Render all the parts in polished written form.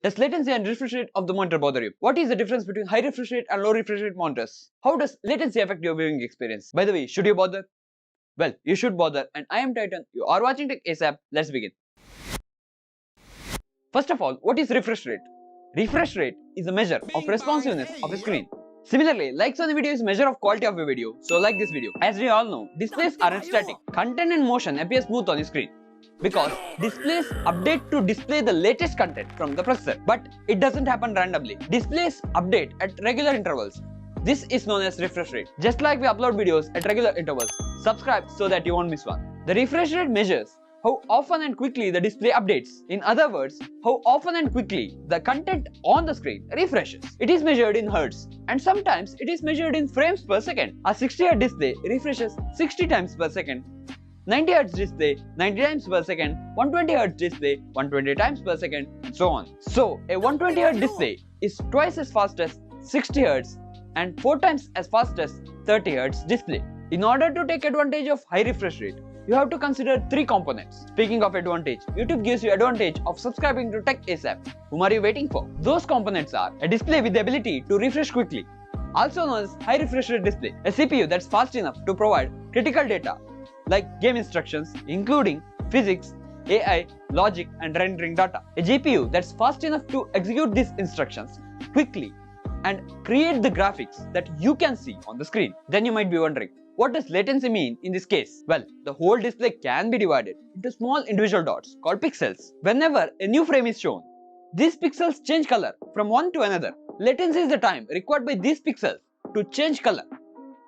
Does latency and refresh rate of the monitor bother you? What is the difference between high refresh rate and low refresh rate monitors? How does latency affect your viewing experience? By the way, should you bother? Well, you should bother, and I am Titan. You are watching Tech ASAP. Let's begin. First of all, what is refresh rate? Refresh rate is a measure of responsiveness of a screen. Similarly, likes on the video is a measure of quality of a video, so like this video. As we all know, displays aren't static. Content in motion appears smooth on the screen because displays update to display the latest content from the processor. But it doesn't happen randomly. Displays update at regular intervals. This is known as refresh rate. Just like we upload videos at regular intervals, subscribe so that you won't miss one. The refresh rate measures how often and quickly the display updates. In other words, how often and quickly the content on the screen refreshes. It is measured in hertz, and sometimes it is measured in frames per second. A 60Hz display refreshes 60 times per second. 90Hz display 90 times per second, 120Hz display 120 times per second, and so on. So, a 120Hz display is twice as fast as 60Hz and 4 times as fast as 30Hz display. In order to take advantage of high refresh rate, you have to consider 3 components. Speaking of advantage, YouTube gives you advantage of subscribing to Tech ASAP. Whom are you waiting for? Those components are a display with the ability to refresh quickly, also known as high refresh rate display, a CPU that's fast enough to provide critical data like game instructions, including physics, AI, logic, and rendering data, a GPU that's fast enough to execute these instructions quickly and create the graphics that you can see on the screen. Then you might be wondering, what does latency mean in this case? Well, the whole display can be divided into small individual dots called pixels. Whenever a new frame is shown, these pixels change color from one to another. Latency is the time required by these pixels to change color,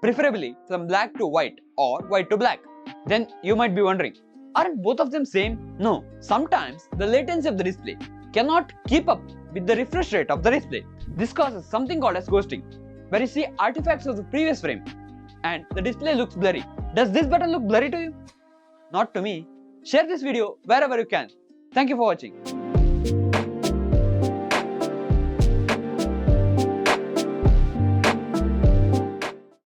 preferably from black to white or white to black. Then you might be wondering, aren't both of them same? No, sometimes the latency of the display cannot keep up with the refresh rate of the display. This causes something called as ghosting, where you see artifacts of the previous frame and the display looks blurry. Does this button look blurry to you? Not to me. Share this video wherever you can. Thank you for watching.